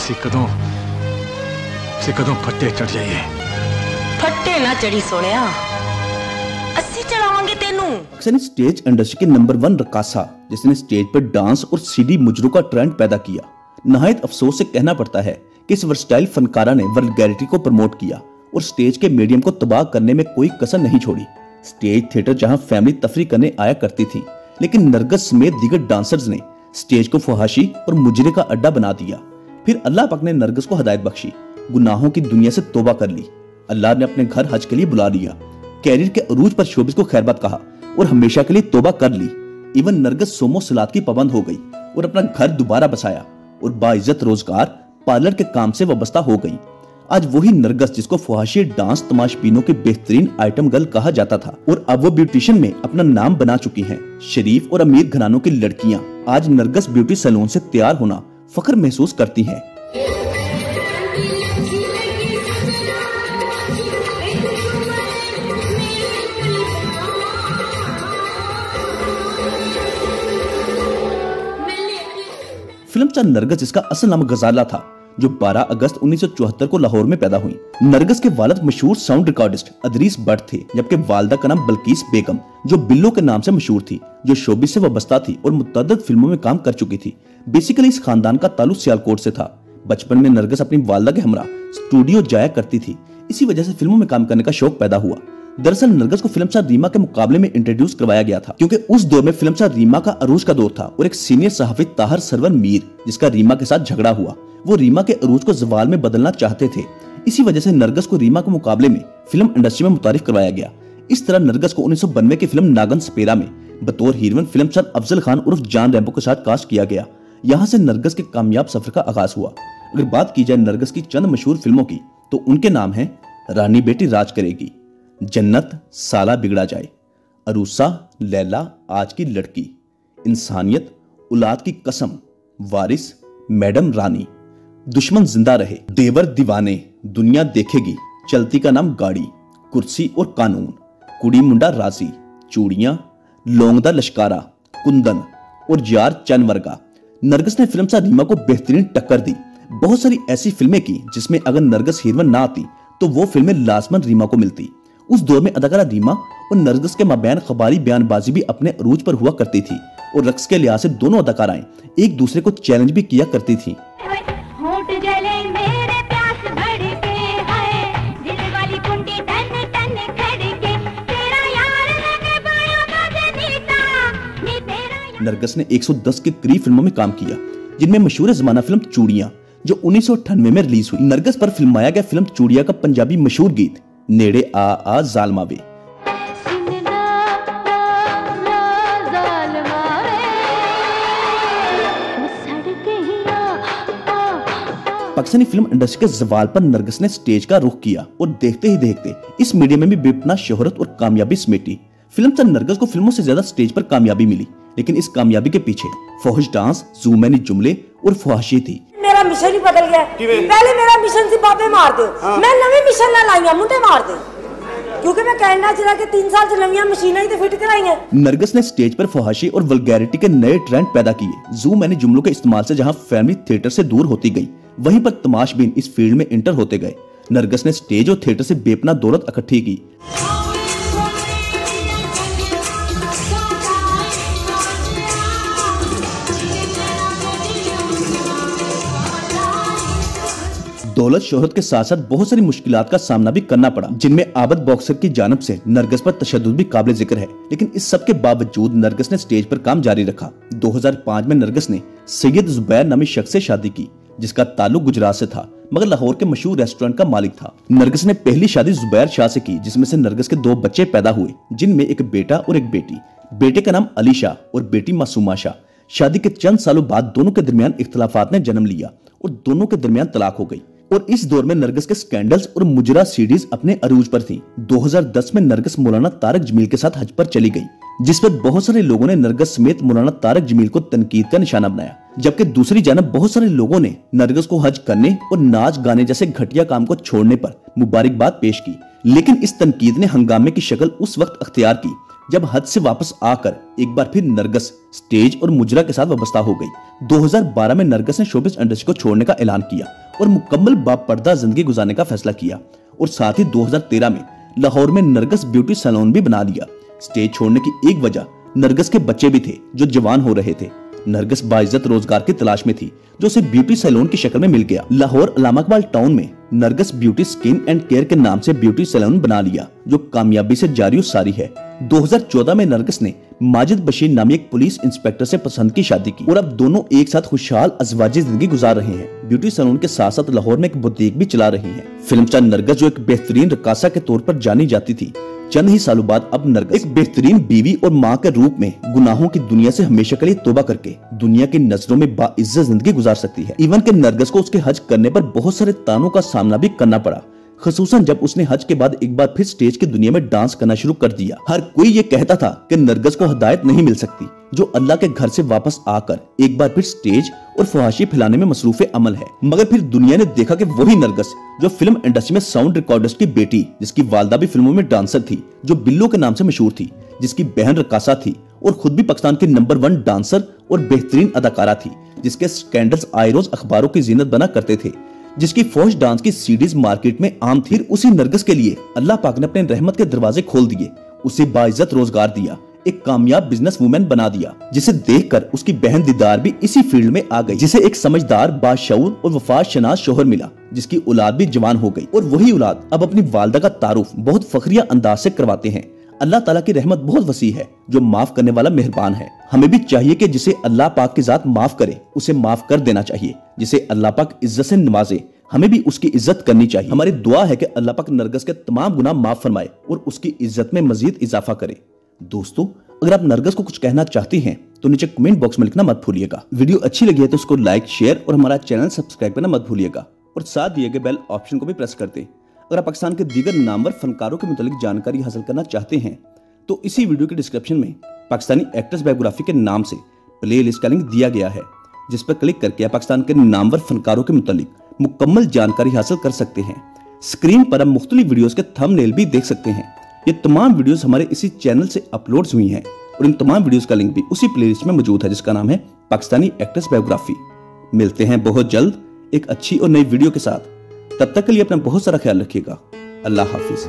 से कदों फट्टे चढ़ जाइए। फट्टे ना चढ़ी सोनिया, अस्सी चढ़ावांगे तेनू। अक्सर ने स्टेज इंडस्ट्री के नंबर 1 रकासा जिसने स्टेज पर डांस और सीडी मुजरों का ट्रेंड पैदा किया। नहायत अफसोस से कहना पड़ता है कि इस वर्सटाइल फनकारा ने वल्गैरिटी को प्रमोट किया और स्टेज के मीडियम को तबाह करने में कोई कसर नहीं छोड़ी। स्टेज थिएटर जहां फैमिली तफरी करने आया करती थी, लेकिन नरगिस समेत दीगर डांसर्स ने स्टेज को फहाशी और मुजरे का अड्डा बना दिया। फिर अल्लाह पाक ने नरगिस को हिदायत बख्शी, गुनाहों की दुनिया से तौबा कर ली। अल्लाह ने अपने घर हज के लिए बुला लिया, कैरियर के अरूज पर शोबिस को खैरबाद कहा और हमेशा के लिए तौबा कर ली। इवन नरगिस सोमो सलात की पाबंद हो गई और अपना घर दोबारा बसाया और बाइज्जत रोजगार पार्लर के काम से वाबस्ता हो गई। आज वही नरगिस जिसको फहाशी डांस तमाशबीनों के बेहतरीन आइटम गर्ल कहा जाता था और अब वो ब्यूटिशियन में अपना नाम बना चुकी हैं। शरीफ और अमीर घरानों की लड़कियां आज नरगिस ब्यूटी सैलून से तैयार होना फख्र महसूस करती हैं। फिल्म स्टार नरगिस जिसका असल नाम गजाला था, जो 12 अगस्त 1974 को लाहौर में पैदा हुई। नरगिस के वालिद मशहूर साउंड रिकॉर्डिस्ट अदरीस भट्ट थे, जबकि वालिदा का नाम बल्कीस बेगम, जो बिल्लो के नाम से मशहूर थी, जो शोबिस से वाबस्ता थी और मुतअद्दिद फिल्मों में काम कर चुकी थी। बेसिकली इस खानदान का ताल्लुक सियालकोट से था। बचपन में नरगिस अपनी वालिदा के हमरा स्टूडियो जाया करती थी, इसी वजह से फिल्मों में काम करने का शौक पैदा हुआ। दरअसल नरगिस को फिल्म स्टार रीमा के मुकाबले में इंट्रोड्यूस करवाया गया था, क्योंकि उस दौर में फिल्म स्टार रीमा का अरूज का दौर था और एक सीनियर सहाफी ताहर सरवर मीर, जिसका रीमा के साथ झगड़ा हुआ, वो रीमा के अरूज को जवाल में बदलना चाहते थे। इसी वजह से नरगिस को रीमा के मुकाबले में फिल्म इंडस्ट्री में मुतारिफ करवाया गया। इस तरह नरगिस को 1992 की फिल्म नागन सपेरा में बतौर heroine film star Afzal Khan उर्फ जान रैम्बो के साथ कास्ट किया गया। यहाँ से नरगिस के कामयाब सफर का आगाज हुआ। अगर बात की जाए नरगिस की चंद मशहूर फिल्मों की, तो उनके नाम है रानी बेटी राज करेगी, जन्नत, साला बिगड़ा जाए, अरूसा, लैला, आज की लड़की, इंसानियत, औलाद की कसम, वारिस, मैडम रानी, दुश्मन जिंदा रहे, देवर दीवाने, दुनिया देखेगी, चलती का नाम गाड़ी, कुर्सी और कानून, कुड़ी मुंडा राजी, चूड़ियां, लोंगदा लश्कारा, कुंदन और यार चनवर्गा। नरगिस ने फिल्म स्टार रीमा को बेहतरीन टक्कर दी। बहुत सारी ऐसी फिल्में की जिसमें अगर नरगिस हीरोइन ना आती तो वो फिल्में लाजमन रीमा को मिलती। उस दौर में अदाकारा रीमा और नरगिस के माबैन खबारी बयानबाजी भी अपने अरूज पर हुआ करती थी और रक्स के लिहाज से दोनों अदाकाराएं एक दूसरे को चैलेंज भी किया करती थी। नरगिस ने 110 के करीब फिल्मों में काम किया, जिनमें मशहूर जमाना फिल्म चूड़ियां जो 1998 में रिलीज हुई। नरगिस पर फिल्माया गया फिल्म चूड़िया का पंजाबी मशहूर गीत नेड़े आ जालमा वे। पाकिस्तानी फिल्म इंडस्ट्री के जवाल पर नरगिस ने स्टेज का रुख किया और देखते ही देखते इस मीडिया में भी बेपनाह शोहरत और कामयाबी समेटी। फिल्म स्टार नरगिस को फिल्मों से ज्यादा स्टेज पर कामयाबी मिली, लेकिन इस कामयाबी के पीछे फौहश डांस, ज़ूमैनी जुमले और फहाशी थी। मेरा मिशन ही बदल गया। पहले मेरा मिशन सी बाबे मार दो, मैं नवी मिशन ना लाइया मुंडे मार दे, क्योंकि मैं कहना चला कि 3 साल से नवी मशीनें ही तो फिट कराई हैं। नरगिस ने स्टेज पर फहाशी और वल्गैरिटी के नए ट्रेंड पैदा किए। ज़ूमैनी जुमलों के इस्तेमाल से जहां फैमिली थिएटर से दूर होती गई, वहीं पर तमाशबीन इस फील्ड में इंटर होते गए। नरगिस ने स्टेज और थिएटर से बेपनाह दौलत इकट्ठी की। दौलत शोहरत के साथ साथ बहुत सारी मुश्किलात का सामना भी करना पड़ा, जिनमें आबद बॉक्सर की जानिब से नरगिस पर तशद्दुद भी काबिल जिक्र है। लेकिन इस सब के बावजूद नरगिस ने स्टेज पर काम जारी रखा। 2005 में नरगिस ने सैयद जुबैर नामी शख्स से शादी की, जिसका ताल्लुक गुजरात से था मगर लाहौर के मशहूर रेस्टोरेंट का मालिक था। नरगिस ने पहली शादी जुबैर शाह से की, जिसमें से नरगिस के 2 बच्चे पैदा हुए, जिनमें एक बेटा और एक बेटी। बेटे का नाम अली शाह और बेटी मासूमा शाह। शादी के चंद सालों बाद दोनों के दरमियान इख्तलाफात ने जन्म लिया और दोनों के दरमियान तलाक हो गई। और इस दौर में नरगिस के स्कैंडल्स और मुजरा सीडीज अपने अरूज पर थी। 2010 में नरगिस मौलाना तारक जमील के साथ हज पर चली गई, जिस पर बहुत सारे लोगों ने नरगिस समेत मौलाना तारक जमील को तनकीद का निशाना बनाया, जबकि दूसरी जानब बहुत सारे लोगों ने नरगिस को हज करने और नाच गाने जैसे घटिया काम को छोड़ने पर मुबारकबाद पेश की। लेकिन इस तनकीद ने हंगामे की शक्ल उस वक्त अख्तियार की जब हज से वापस आकर एक बार फिर नरगिस स्टेज और मुजरा के साथ वाबस्ता हो गई। 2012 में नरगिस ने शोबिस इंडस्ट्री को छोड़ने का ऐलान किया और मुकम्मल बापर्दा जिंदगी गुजारने का फैसला किया और साथ ही 2013 में लाहौर में नरगिस ब्यूटी सैलून भी बना लिया। स्टेज छोड़ने की एक वजह नरगिस के बच्चे भी थे जो जवान हो रहे थे। नरगिस बाइज्जत रोजगार की तलाश में थी जो उसे ब्यूटी सैलून की शक्ल में मिल गया। लाहौर अल्लामा इकबाल टाउन में Nargis beauty skin and care के नाम से ब्यूटी सैलून बना लिया जो कामयाबी से जारी सारी है। 2014 में नरगिस ने माजिद बशीर नामी एक पुलिस इंस्पेक्टर से पसंद की शादी की और अब दोनों एक साथ खुशहाल अज़वाजी जिंदगी गुजार रहे हैं। ब्यूटी सैलून के साथ साथ लाहौर में एक बुटीक भी चला रही हैं। फिल्म स्टार नरगिस जो एक बेहतरीन रकासा के तौर पर जानी जाती थी, चंद ही सालों बाद अब नरगिस एक बेहतरीन बीवी और माँ के रूप में गुनाहों की दुनिया से हमेशा के लिए तौबा करके दुनिया की नजरों में बाइज्जत जिंदगी गुजार सकती है। इवन के नरगिस को उसके हज करने पर बहुत सारे तानों का सामना भी करना पड़ा, खसूसन जब उसने हज के बाद एक बार फिर स्टेज की दुनिया में डांस करना शुरू कर दिया। हर कोई ये कहता था कि नरगिस को हिदायत नहीं मिल सकती जो अल्लाह के घर से वापस आकर एक बार फिर स्टेज और फहाशी फैलाने में मसरूफ अमल है। मगर फिर दुनिया ने देखा कि वही नरगिस जो फिल्म इंडस्ट्री में साउंड रिकॉर्डिस्ट की बेटी, जिसकी वालदा भी फिल्मों में डांसर थी, जो बिल्लो के नाम से मशहूर थी, जिसकी बहन रकासा थी और खुद भी पाकिस्तान की नंबर 1 डांसर और बेहतरीन अदाकारा थी, जिसके स्कैंडल्स आए रोज अखबारों की जीनत बना करते थे, जिसकी फौज डांस की सीडीज मार्केट में आम थी। उसी नरगिस के लिए अल्लाह पाक ने अपने रहमत के दरवाजे खोल दिए, उसे बाइज्जत रोजगार दिया, एक कामयाब बिजनेस वुमेन बना दिया, जिसे देखकर उसकी बहन दीदार भी इसी फील्ड में आ गई, जिसे एक समझदार, बाशऊर और वफाद शनास शोहर मिला, जिसकी औलाद भी जवान हो गई और वही औलाद अब अपनी वालदा का तारुफ बहुत फखरिया अंदाज से करवाते हैं। अल्लाह ताला की रहमत बहुत वसी है जो माफ करने वाला मेहरबान है। हमें भी चाहिए कि जिसे अल्लाह पाक की जात माफ करे उसे माफ कर देना चाहिए, जिसे अल्लाह पाक इज्जत से नवाजे हमें भी उसकी इज्जत करनी चाहिए। हमारी दुआ है कि अल्लाह पाक नरगिस के तमाम गुनाह माफ फरमाए और उसकी इज्जत में मजीद इजाफा करे। दोस्तों, अगर आप नरगिस को कुछ कहना चाहती हैं तो नीचे कमेंट बॉक्स में लिखना मत भूलिएगा। वीडियो अच्छी लगी है तो उसको लाइक, शेयर और हमारा चैनल सब्सक्राइब करना मत भूलिएगा और साथ दिए गए बेल ऑप्शन को भी प्रेस कर दें। अगर आप पाकिस्तान के दीगर नामवर फनकारों के मुतालिक जानकारी हासिल करना चाहते हैं तो इसी वीडियो के डिस्क्रिप्शन में पाकिस्तानी एक्ट्रेस बायोग्राफी के नाम से प्ले लिस्ट का लिंक दिया गया है, जिस पर क्लिक करके आप पाकिस्तान के नामवर फनकारों के मुतालिक मुकम्मल जानकारी हासिल कर सकते हैं। स्क्रीन पर आप मुख्तलिफ वीडियोस के थंबनेल भी देख सकते हैं। ये तमाम वीडियोस हमारे इसी चैनल से अपलोड हुई हैं और इन तमाम वीडियोस का लिंक भी उसी प्लेलिस्ट में मौजूद है जिसका नाम है पाकिस्तानी एक्ट्रेस बायोग्राफी। मिलते हैं बहुत जल्द एक अच्छी और नई वीडियो के साथ। तब तक के लिए अपना बहुत सारा ख्याल रखिएगा। अल्लाह हाफिज।